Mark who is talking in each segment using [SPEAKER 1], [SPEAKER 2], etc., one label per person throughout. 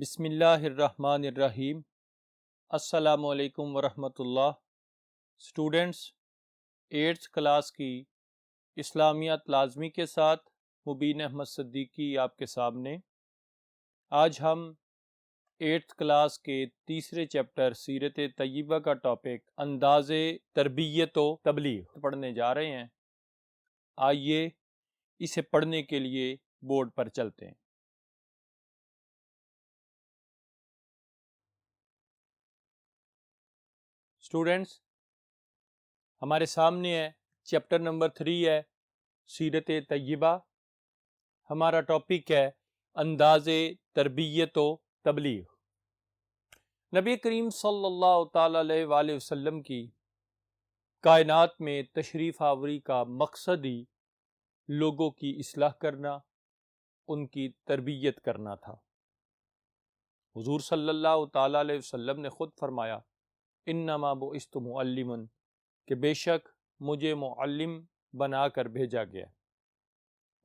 [SPEAKER 1] بسم اللہ الرحمن الرحیم۔ السلام علیکم ورحمۃ اللہ۔ اسٹوڈنٹس، 8th کلاس کی اسلامیات لازمی کے ساتھ مبین احمد صدیقی آپ کے سامنے۔ آج ہم 8th کلاس کے تیسرے چیپٹر سیرت طیبہ کا ٹاپک انداز تربیت و تبلیغ پڑھنے جا رہے ہیں۔ آئیے اسے پڑھنے کے لیے بورڈ پر چلتے ہیں۔ اسٹوڈنٹس، ہمارے سامنے ہے چیپٹر نمبر 3 ہے سیرت طیبہ۔ ہمارا ٹاپک ہے انداز تربیت و تبلیغ۔ نبی کریم صلی اللہ تعالی علیہ وآلہ وسلم کی کائنات میں تشریف آوری کا مقصد ہی لوگوں کی اصلاح کرنا، ان کی تربیت کرنا تھا۔ حضور صلی اللہ تعالی علیہ وسلم نے خود فرمایا انما بعثت معلما، کہ بے شک مجھے معلم بنا کر بھیجا گیا۔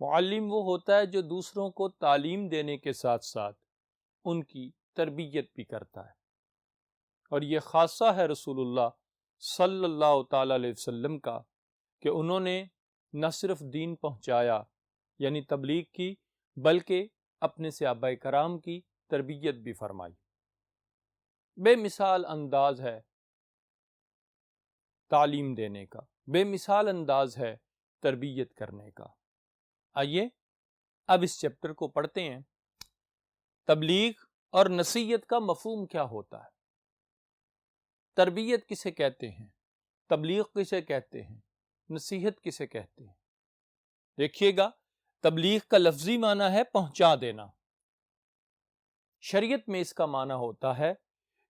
[SPEAKER 1] معلم وہ ہوتا ہے جو دوسروں کو تعلیم دینے کے ساتھ ساتھ ان کی تربیت بھی کرتا ہے، اور یہ خاصہ ہے رسول اللہ صلی اللہ تعالی علیہ وسلم کا کہ انہوں نے نہ صرف دین پہنچایا یعنی تبلیغ کی، بلکہ اپنے صحابہ کرام کی تربیت بھی فرمائی۔ بے مثال انداز ہے تعلیم دینے کا، بے مثال انداز ہے تربیت کرنے کا۔ آئیے اب اس چیپٹر کو پڑھتے ہیں۔ تبلیغ اور نصیحت کا مفہوم کیا ہوتا ہے؟ تربیت کسے کہتے ہیں؟ تبلیغ کسے کہتے ہیں؟ نصیحت کسے کہتے ہیں؟ دیکھیے گا، تبلیغ کا لفظی معنی ہے پہنچا دینا۔ شریعت میں اس کا معنی ہوتا ہے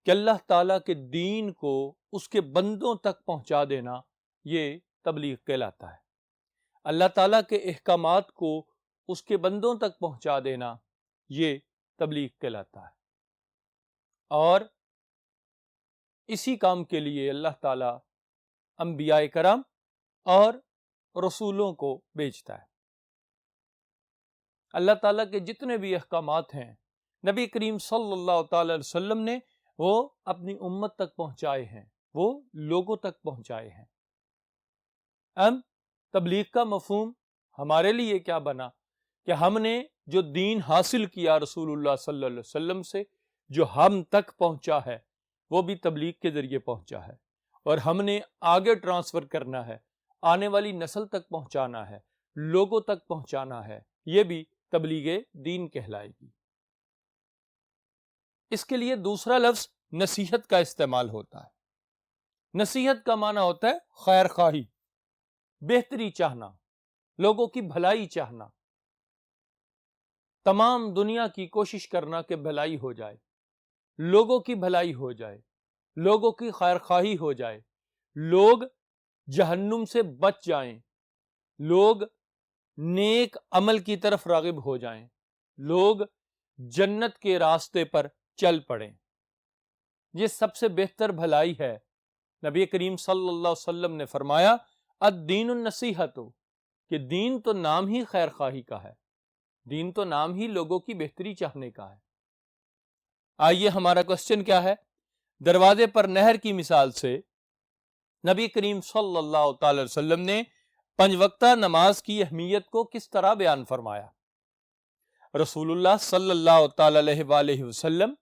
[SPEAKER 1] کہ اللہ تعالیٰ کے دین کو اس کے بندوں تک پہنچا دینا، یہ تبلیغ کہلاتا ہے۔ اللہ تعالیٰ کے احکامات کو اس کے بندوں تک پہنچا دینا، یہ تبلیغ کہلاتا ہے۔ اور اسی کام کے لیے اللہ تعالیٰ انبیاء کرام اور رسولوں کو بھیجتا ہے۔ اللہ تعالیٰ کے جتنے بھی احکامات ہیں نبی کریم صلی اللہ تعالی علیہ وسلم نے وہ اپنی امت تک پہنچائے ہیں، وہ لوگوں تک پہنچائے ہیں۔ اب تبلیغ کا مفہوم ہمارے لیے کیا بنا کہ ہم نے جو دین حاصل کیا رسول اللہ صلی اللہ علیہ وسلم سے، جو ہم تک پہنچا ہے، وہ بھی تبلیغ کے ذریعے پہنچا ہے، اور ہم نے آگے ٹرانسفر کرنا ہے، آنے والی نسل تک پہنچانا ہے، لوگوں تک پہنچانا ہے، یہ بھی تبلیغ دین کہلائے گی۔ اس کے لیے دوسرا لفظ نصیحت کا استعمال ہوتا ہے۔ نصیحت کا معنی ہوتا ہے خیر خواہی، بہتری چاہنا، لوگوں کی بھلائی چاہنا، تمام دنیا کی کوشش کرنا کہ بھلائی ہو جائے، لوگوں کی بھلائی ہو جائے، لوگوں کی خیر خواہی ہو جائے، لوگ جہنم سے بچ جائیں، لوگ نیک عمل کی طرف راغب ہو جائیں، لوگ جنت کے راستے پر چل پڑیں۔ یہ سب سے بہتر بھلائی ہے۔ نبی کریم صلی اللہ علیہ وسلم نے فرمایا الدین النصیحت، کہ دین تو نام ہی خیر خواہی کا ہے، دین تو نام ہی لوگوں کی بہتری چاہنے کا ہے۔ آئیے ہمارا کوسچن کیا ہے؟ دروازے پر نہر کی مثال سے نبی کریم صلی اللہ تعالی علیہ وسلم نے 5 وقتہ نماز کی اہمیت کو کس طرح بیان فرمایا؟ رسول اللہ صلی اللہ تعالی علیہ وآلہ وسلم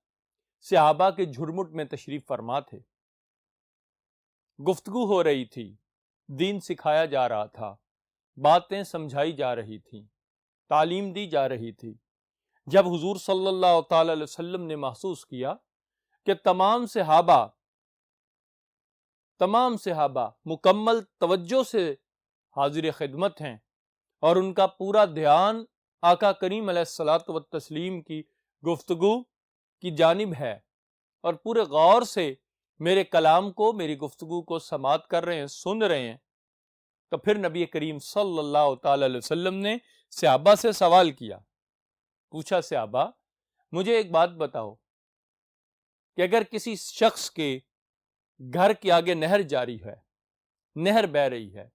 [SPEAKER 1] صحابہ کے جھرمٹ میں تشریف فرما تھے، گفتگو ہو رہی تھی، دین سکھایا جا رہا تھا، باتیں سمجھائی جا رہی تھیں، تعلیم دی جا رہی تھی۔ جب حضور صلی اللہ تعالی علیہ وسلم نے محسوس کیا کہ تمام صحابہ مکمل توجہ سے حاضر خدمت ہیں، اور ان کا پورا دھیان آقا کریم علیہ الصلوۃ والتسلیم کی گفتگو کی جانب ہے، اور پورے غور سے میرے کلام کو، میری گفتگو کو سماعت کر رہے ہیں، سن رہے ہیں، تو پھر نبی کریم صلی اللہ تعالی علیہ وسلم نے صحابہ سے سوال کیا، پوچھا صحابہ مجھے ایک بات بتاؤ کہ اگر کسی شخص کے گھر کے آگے نہر جاری ہے، نہر بہہ رہی ہے،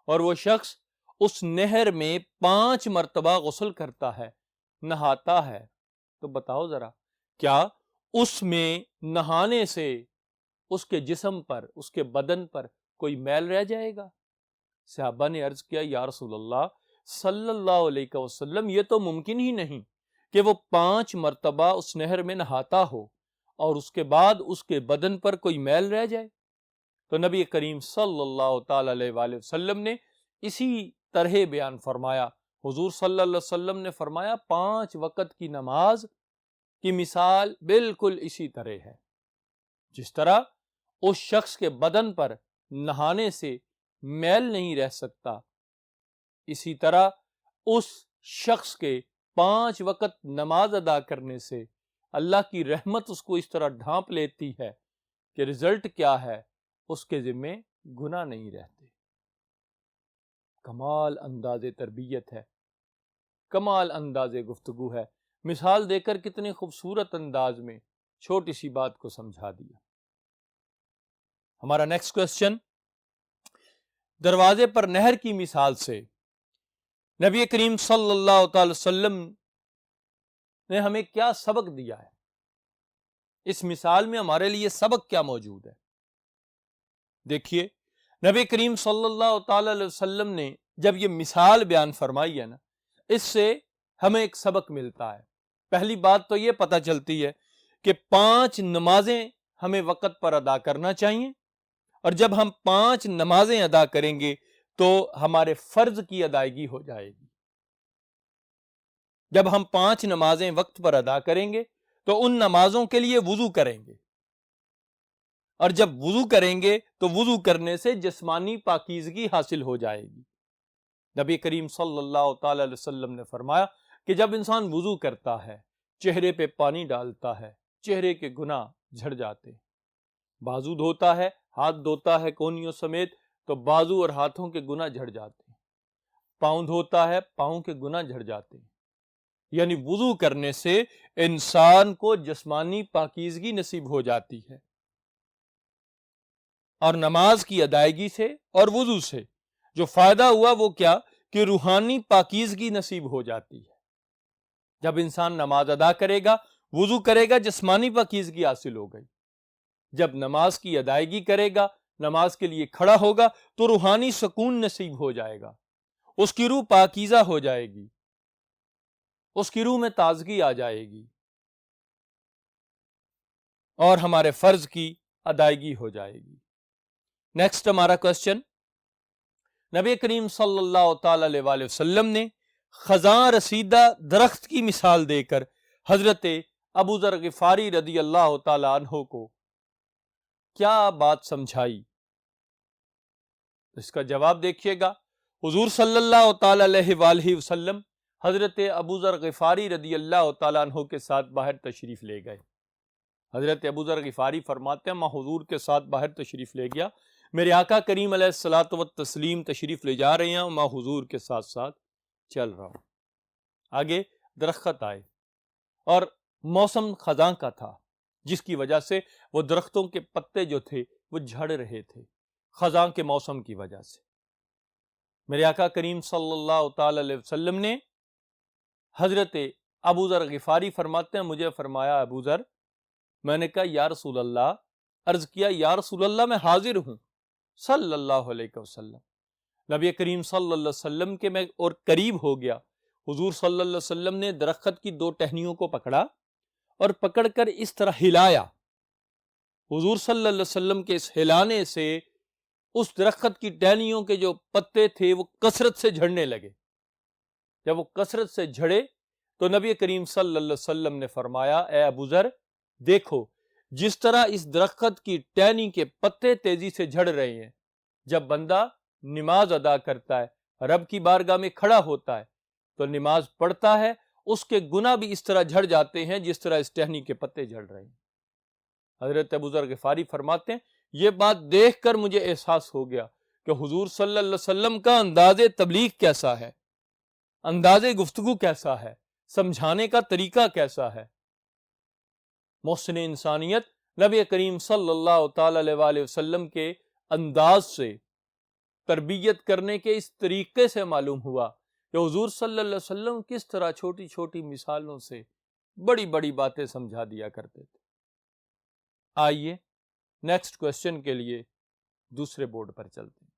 [SPEAKER 1] اور وہ شخص اس نہر میں 5 مرتبہ غسل کرتا ہے، نہاتا ہے، تو بتاؤ ذرا کیا اس میں نہانے سے اس کے جسم پر، اس کے بدن پر کوئی میل رہ جائے گا؟ صحابہ نے عرض کیا یا رسول اللہ صلی اللہ علیہ وسلم، یہ تو ممکن ہی نہیں کہ وہ 5 مرتبہ اس نہر میں نہاتا ہو اور اس کے بعد اس کے بدن پر کوئی میل رہ جائے۔ تو نبی کریم صلی اللہ تعالی علیہ وآلہ وسلم نے اسی طرح بیان فرمایا۔ حضور صلی اللہ علیہ وسلم نے فرمایا 5 وقت کی نماز کی مثال بالکل اسی طرح ہے، جس طرح اس شخص کے بدن پر نہانے سے میل نہیں رہ سکتا، اسی طرح اس شخص کے 5 وقت نماز ادا کرنے سے اللہ کی رحمت اس کو اس طرح ڈھانپ لیتی ہے کہ رزلٹ کیا ہے، اس کے ذمے گناہ نہیں رہتے۔ کمال انداز تربیت ہے، کمال انداز گفتگو ہے، مثال دے کر کتنے خوبصورت انداز میں چھوٹی سی بات کو سمجھا دیا۔ ہمارا نیکسٹ کوسچن، دروازے پر نہر کی مثال سے نبی کریم صلی اللہ تعالی وسلم نے ہمیں کیا سبق دیا ہے؟ اس مثال میں ہمارے لیے سبق کیا موجود ہے؟ دیکھیے، نبی کریم صلی اللہ تعالی علیہ وسلم نے جب یہ مثال بیان فرمائی ہے نا، اس سے ہمیں ایک سبق ملتا ہے۔ پہلی بات تو یہ پتہ چلتی ہے کہ 5 نمازیں ہمیں وقت پر ادا کرنا چاہیے، اور جب ہم 5 نمازیں ادا کریں گے تو ہمارے فرض کی ادائیگی ہو جائے گی۔ جب ہم 5 نمازیں وقت پر ادا کریں گے تو ان نمازوں کے لیے وضو کریں گے، اور جب وضو کریں گے تو وضو کرنے سے جسمانی پاکیزگی حاصل ہو جائے گی۔ نبی کریم صلی اللہ تعالی علیہ وسلم نے فرمایا کہ جب انسان وضو کرتا ہے، چہرے پہ پانی ڈالتا ہے، چہرے کے گناہ جھڑ جاتے ہیں۔ بازو دھوتا ہے، ہاتھ دھوتا ہے کونیوں سمیت، تو بازو اور ہاتھوں کے گناہ جھڑ جاتے ہیں۔ پاؤں دھوتا ہے، پاؤں کے گناہ جھڑ جاتے ہیں۔ یعنی وضو کرنے سے انسان کو جسمانی پاکیزگی نصیب ہو جاتی ہے، اور نماز کی ادائیگی سے اور وضو سے جو فائدہ ہوا وہ کیا کہ روحانی پاکیزگی نصیب ہو جاتی ہے۔ جب انسان نماز ادا کرے گا، وضو کرے گا، جسمانی پاکیزگی حاصل ہو گئی۔ جب نماز کی ادائیگی کرے گا، نماز کے لیے کھڑا ہوگا تو روحانی سکون نصیب ہو جائے گا، اس کی روح پاکیزہ ہو جائے گی، اس کی روح میں تازگی آ جائے گی، اور ہمارے فرض کی ادائیگی ہو جائے گی۔ نیکسٹ ہمارا کوسچن، نبی کریم صلی اللہ تعالی علیہ وآلہ وسلم نے خزاں رسیدہ درخت کی مثال دے کر حضرت ابو ذر غفاری رضی اللہ تعالی عنہ کو کیا بات سمجھائی؟ اس کا جواب دیکھیے گا۔ حضور صلی اللہ تعالی علیہ وآلہ وسلم حضرت ابو ذر غفاری رضی اللہ تعالی عنہ کے ساتھ باہر تشریف لے گئے۔ حضرت ابو ذر غفاری فرماتے ہیں میں حضور کے ساتھ باہر تشریف لے گیا، میرے آقا کریم علیہ الصلوۃ والتسلیم تشریف لے جا رہے ہیں، میں حضور کے ساتھ ساتھ چل رہا ہوں۔ آگے درخت آئے اور موسم خزاں کا تھا، جس کی وجہ سے وہ درختوں کے پتے جو تھے وہ جھڑ رہے تھے خزاں کے موسم کی وجہ سے۔ میرے آقا کریم صلی اللہ تعالی علیہ وسلم نے حضرت ابو ذر غفاری فرماتے ہیں مجھے فرمایا ابو ذر، میں نے کہا یا رسول اللہ، عرض کیا یا رسول اللہ میں حاضر ہوں صلی اللہ علیہ وسلم۔ نبی کریم صلی اللہ علیہ وسلم کے میں اور قریب ہو گیا۔ حضور صلی اللہ علیہ وسلم نے درخت کی 2 ٹہنیوں کو پکڑا اور پکڑ کر اس طرح ہلایا۔ حضور صلی اللہ علیہ وسلم کے اس ہلانے سے اس درخت کی ٹہنیوں کے جو پتے تھے وہ کثرت سے جھڑنے لگے۔ جب وہ کثرت سے جھڑے تو نبی کریم صلی اللہ علیہ وسلم نے فرمایا اے ابو ذر، دیکھو جس طرح اس درخت کی ٹہنی کے پتے تیزی سے جھڑ رہے ہیں، جب بندہ نماز ادا کرتا ہے، رب کی بارگاہ میں کھڑا ہوتا ہے تو نماز پڑھتا ہے، اس کے گناہ بھی اس طرح جھڑ جاتے ہیں جس طرح اس ٹہنی کے پتے جھڑ رہے ہیں۔ حضرت ابو ذر غفاری فرماتے ہیں یہ بات دیکھ کر مجھے احساس ہو گیا کہ حضور صلی اللہ علیہ وسلم کا انداز تبلیغ کیسا ہے، انداز گفتگو کیسا ہے، سمجھانے کا طریقہ کیسا ہے۔ محسن انسانیت نبی کریم صلی اللہ تعالی علیہ وآلہ وسلم کے انداز سے، تربیت کرنے کے اس طریقے سے معلوم ہوا کہ حضور صلی اللہ علیہ وسلم کس طرح چھوٹی چھوٹی مثالوں سے بڑی بڑی باتیں سمجھا دیا کرتے تھے۔ آئیے نیکسٹ کوشچن کے لیے دوسرے بورڈ پر چلتے ہیں۔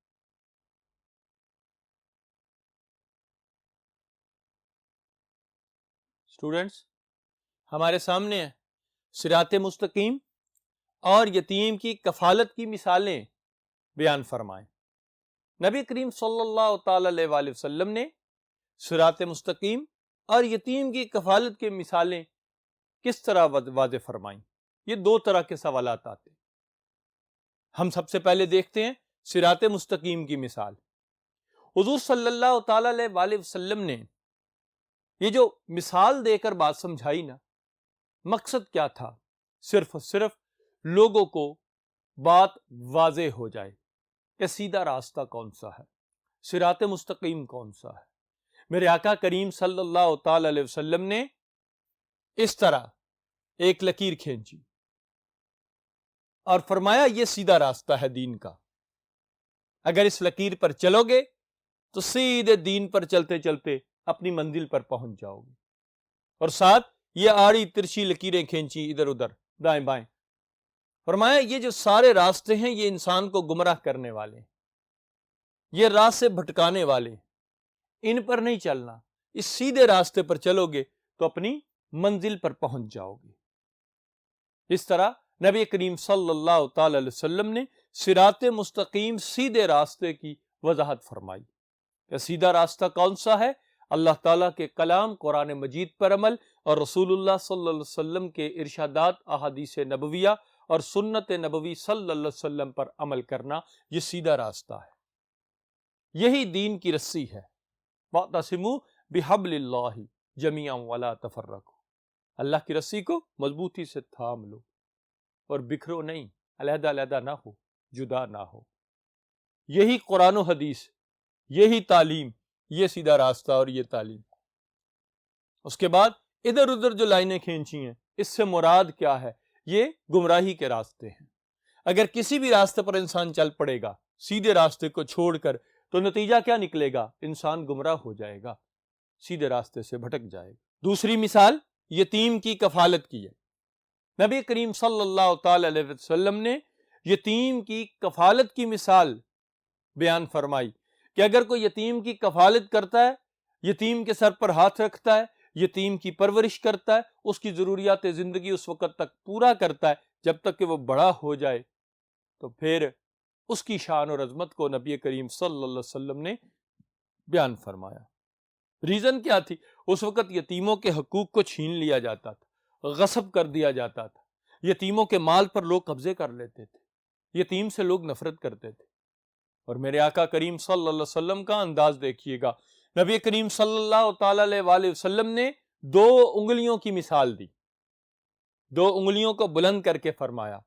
[SPEAKER 1] اسٹوڈنٹس، ہمارے سامنے ہے صراط مستقیم اور یتیم کی کفالت کی مثالیں بیان فرمائیں۔ نبی کریم صلی اللہ تعالی علیہ وآلہ وسلم نے صراط مستقیم اور یتیم کی کفالت کی مثالیں کس طرح واضح فرمائیں؟ یہ دو طرح کے سوالات آتے ہیں۔ ہم سب سے پہلے دیکھتے ہیں صراط مستقیم کی مثال۔ حضور صلی اللہ تعالی علیہ وآلہ وسلم نے یہ جو مثال دے کر بات سمجھائی نا، مقصد کیا تھا؟ صرف لوگوں کو بات واضح ہو جائے کہ سیدھا راستہ کون سا ہے، صراط مستقیم کون سا ہے۔ میرے آقا کریم صلی اللہ تعالی علیہ وسلم نے اس طرح ایک لکیر کھینچی اور فرمایا یہ سیدھا راستہ ہے دین کا، اگر اس لکیر پر چلو گے تو سیدھے دین پر چلتے چلتے اپنی منزل پر پہنچ جاؤ گے۔ اور ساتھ یہ آڑی ترچھی لکیریں کھینچی ادھر ادھر دائیں بائیں، فرمایا یہ جو سارے راستے ہیں یہ انسان کو گمراہ کرنے والے ہیں، یہ راہ سے بھٹکانے والے ہیں، ان پر نہیں چلنا، اس سیدھے راستے پر چلو گے تو اپنی منزل پر پہنچ جاؤ گے۔ اس طرح نبی کریم صلی اللہ تعالی علیہ وسلم نے صراط مستقیم سیدھے راستے کی وضاحت فرمائی کہ سیدھا راستہ کون سا ہے؟ اللہ تعالیٰ کے کلام قرآن مجید پر عمل اور رسول اللہ صلی اللہ علیہ وسلم کے ارشادات احادیث نبویہ اور سنت نبوی صلی اللہ علیہ وسلم پر عمل کرنا، یہ سیدھا راستہ ہے، یہی دین کی رسی ہے۔ وَاعْتَصِمُوا بِحَبْلِ اللَّهِ جَمِيعًا وَلَا تَفَرَّقُوا، اللہ کی رسی کو مضبوطی سے تھام لو اور بکھرو نہیں، علیحدہ علیحدہ نہ ہو، جدا نہ ہو۔ یہی قرآن و حدیث، یہی تعلیم، یہ سیدھا راستہ اور یہ تعلیم۔ اس کے بعد ادھر ادھر جو لائنیں کھینچی ہیں، اس سے مراد کیا ہے؟ یہ گمراہی کے راستے ہیں۔ اگر کسی بھی راستے پر انسان چل پڑے گا سیدھے راستے کو چھوڑ کر، تو نتیجہ کیا نکلے گا؟ انسان گمراہ ہو جائے گا، سیدھے راستے سے بھٹک جائے گا۔ دوسری مثال یتیم کی کفالت کی ہے۔ نبی کریم صلی اللہ تعالی علیہ وسلم نے یتیم کی کفالت کی مثال بیان فرمائی کہ اگر کوئی یتیم کی کفالت کرتا ہے، یتیم کے سر پر ہاتھ رکھتا ہے، یتیم کی پرورش کرتا ہے، اس کی ضروریات زندگی اس وقت تک پورا کرتا ہے جب تک کہ وہ بڑا ہو جائے، تو پھر اس کی شان اور عظمت کو نبی کریم صلی اللہ علیہ وسلم نے بیان فرمایا۔ ریزن کیا تھی؟ اس وقت یتیموں کے حقوق کو چھین لیا جاتا تھا، غصب کر دیا جاتا تھا، یتیموں کے مال پر لوگ قبضے کر لیتے تھے، یتیم سے لوگ نفرت کرتے تھے۔ اور میرے آقا کریم صلی اللہ علیہ وسلم کا انداز دیکھیے گا، نبی کریم صلی اللہ تعالی علیہ وآلہ وسلم نے 2 انگلیوں کی مثال دی، 2 انگلیوں کو بلند کر کے فرمایا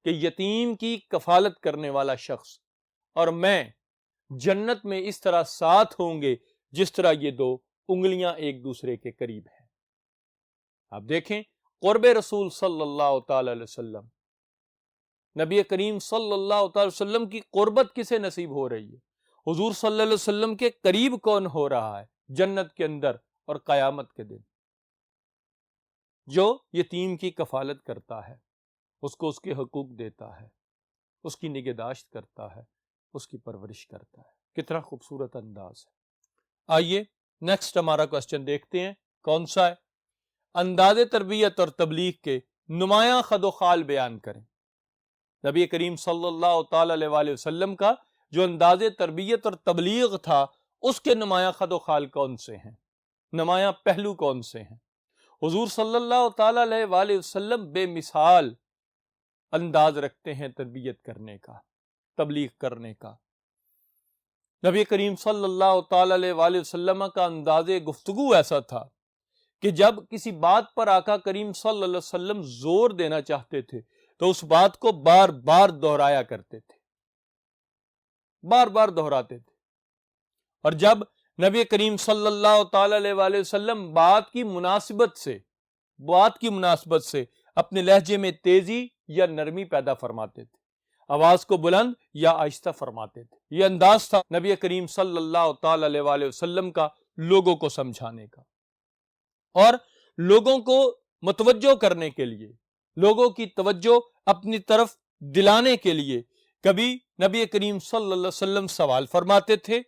[SPEAKER 1] کہ یتیم کی کفالت کرنے والا شخص اور میں جنت میں اس طرح ساتھ ہوں گے جس طرح یہ 2 انگلیاں ایک دوسرے کے قریب ہیں۔ آپ دیکھیں قرب رسول صلی اللہ تعالی علیہ وسلم، نبی کریم صلی اللہ تعالی وسلم کی قربت کسے نصیب ہو رہی ہے؟ حضور صلی اللہ علیہ وسلم کے قریب کون ہو رہا ہے جنت کے اندر اور قیامت کے دن؟ جو یتیم کی کفالت کرتا ہے، اس کو اس کے حقوق دیتا ہے، اس کی نگہداشت کرتا ہے، اس کی پرورش کرتا ہے۔ کتنا خوبصورت انداز ہے۔ آئیے نیکسٹ ہمارا کوسچن دیکھتے ہیں، کون سا ہے؟ انداز تربیت اور تبلیغ کے نمایاں خد و خال بیان کریں۔ نبی کریم صلی اللہ تعالی علیہ وآلہ وسلم کا جو انداز تربیت اور تبلیغ تھا، اس کے نمایاں خد و خال کون سے ہیں؟ نمایاں پہلو کون سے ہیں؟ حضور صلی اللہ تعالی علیہ وآلہ وسلم بے مثال انداز رکھتے ہیں تربیت کرنے کا، تبلیغ کرنے کا۔ نبی کریم صلی اللہ تعالی علیہ وآلہ وسلم کا انداز گفتگو ایسا تھا کہ جب کسی بات پر آقا کریم صلی اللہ علیہ وسلم زور دینا چاہتے تھے تو اس بات کو بار بار دہرایا کرتے تھے، بار بار دہراتے تھے۔ اور جب نبی کریم صلی اللہ تعالی علیہ وآلہ وسلم بات کی مناسبت سے اپنے لہجے میں تیزی یا نرمی پیدا فرماتے تھے، آواز کو بلند یا آہستہ فرماتے تھے، یہ انداز تھا نبی کریم صلی اللہ تعالی علیہ وآلہ وسلم کا لوگوں کو سمجھانے کا۔ اور لوگوں کو متوجہ کرنے کے لیے، لوگوں کی توجہ اپنی طرف دلانے کے لیے کبھی نبی کریم صلی اللہ علیہ وسلم سوال فرماتے تھے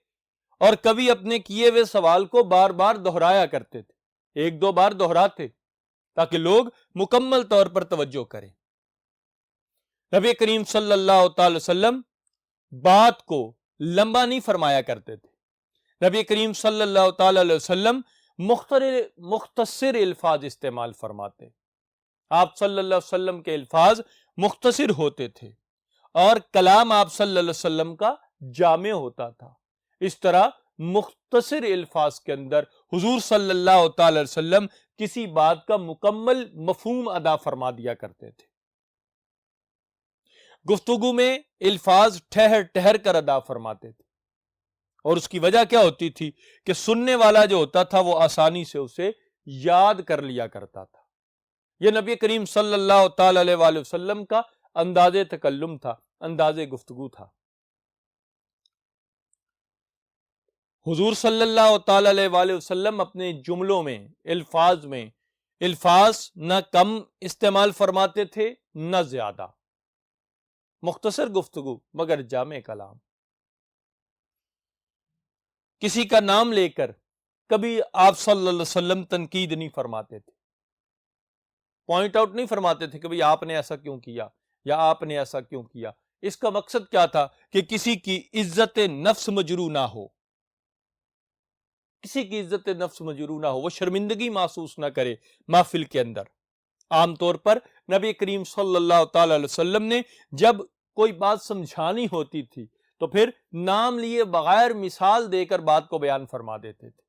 [SPEAKER 1] اور کبھی اپنے کیے ہوئے سوال کو بار بار دہرایا کرتے تھے، ایک دو بار دہراتے تاکہ لوگ مکمل طور پر توجہ کریں۔ نبی کریم صلی اللہ تعالی وسلم بات کو لمبا نہیں فرمایا کرتے تھے، نبی کریم صلی اللہ تعالی علیہ وسلم مختصر الفاظ استعمال فرماتے، آپ صلی اللہ علیہ وسلم کے الفاظ مختصر ہوتے تھے اور کلام آپ صلی اللہ علیہ وسلم کا جامع ہوتا تھا۔ اس طرح مختصر الفاظ کے اندر حضور صلی اللہ تعالی علیہ وسلم کسی بات کا مکمل مفہوم ادا فرما دیا کرتے تھے۔ گفتگو میں الفاظ ٹھہر ٹھہر کر ادا فرماتے تھے، اور اس کی وجہ کیا ہوتی تھی کہ سننے والا جو ہوتا تھا وہ آسانی سے اسے یاد کر لیا کرتا تھا۔ یہ نبی کریم صلی اللہ تعالی علیہ وآلہ وسلم کا انداز تکلم تھا، انداز گفتگو تھا۔ حضور صلی اللہ تعالی علیہ وآلہ وسلم اپنے جملوں میں الفاظ نہ کم استعمال فرماتے تھے نہ زیادہ، مختصر گفتگو مگر جامع کلام۔ کسی کا نام لے کر کبھی آپ صلی اللہ علیہ وسلم تنقید نہیں فرماتے تھے، پوائنٹ آؤٹ نہیں فرماتے تھے کہ بھئی آپ نے ایسا کیوں کیا یا آپ نے ایسا کیوں کیا۔ اس کا مقصد کیا تھا کہ کسی کی عزت نفس مجروح نہ ہو، کسی کی عزت نفس مجروح نہ ہو، وہ شرمندگی محسوس نہ کرے محفل کے اندر۔ عام طور پر نبی کریم صلی اللہ تعالی علیہ وسلم نے جب کوئی بات سمجھانی ہوتی تھی تو پھر نام لیے بغیر مثال دے کر بات کو بیان فرما دیتے تھے،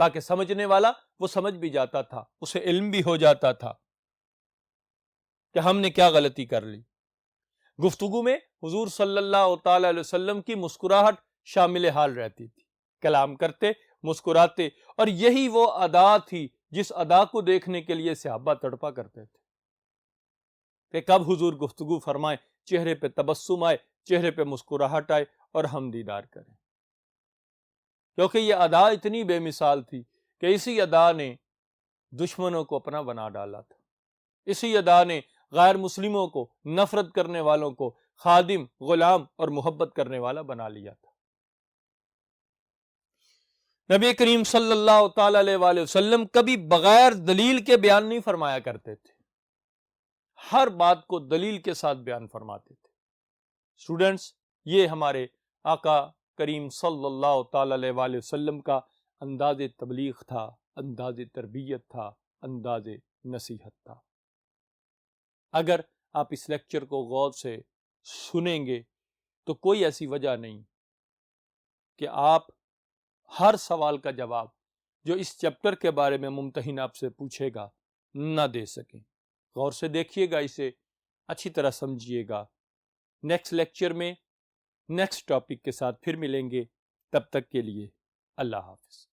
[SPEAKER 1] تاکہ سمجھنے والا وہ سمجھ بھی جاتا تھا، اسے علم بھی ہو جاتا تھا کہ ہم نے کیا غلطی کر لی۔ گفتگو میں حضور صلی اللہ تعالی علیہ وسلم کی مسکراہٹ شامل حال رہتی تھی، کلام کرتے مسکراتے، اور یہی وہ ادا تھی جس ادا کو دیکھنے کے لیے صحابہ تڑپا کرتے تھے کہ کب حضور گفتگو فرمائیں، چہرے پہ تبسم آئے، چہرے پہ مسکراہٹ آئے اور ہم دیدار کریں، کیونکہ یہ ادا اتنی بے مثال تھی کہ اسی ادا نے دشمنوں کو اپنا بنا ڈالا تھا، اسی ادا نے غیر مسلموں کو، نفرت کرنے والوں کو خادم، غلام اور محبت کرنے والا بنا لیا تھا۔ نبی کریم صلی اللہ تعالی علیہ وآلہ وسلم کبھی بغیر دلیل کے بیان نہیں فرمایا کرتے تھے، ہر بات کو دلیل کے ساتھ بیان فرماتے تھے۔ اسٹوڈنٹس، یہ ہمارے آقا کریم صلی اللہ تعالی علیہ وآلہ وسلم کا انداز تبلیغ تھا، انداز تربیت تھا، انداز نصیحت تھا۔ اگر آپ اس لیکچر کو غور سے سنیں گے تو کوئی ایسی وجہ نہیں کہ آپ ہر سوال کا جواب جو اس چیپٹر کے بارے میں ممتحن آپ سے پوچھے گا نہ دے سکیں۔ غور سے دیکھیے گا، اسے اچھی طرح سمجھیے گا۔ نیکسٹ لیکچر میں نیکسٹ ٹاپک کے ساتھ پھر ملیں گے، تب تک کے لیے اللہ حافظ۔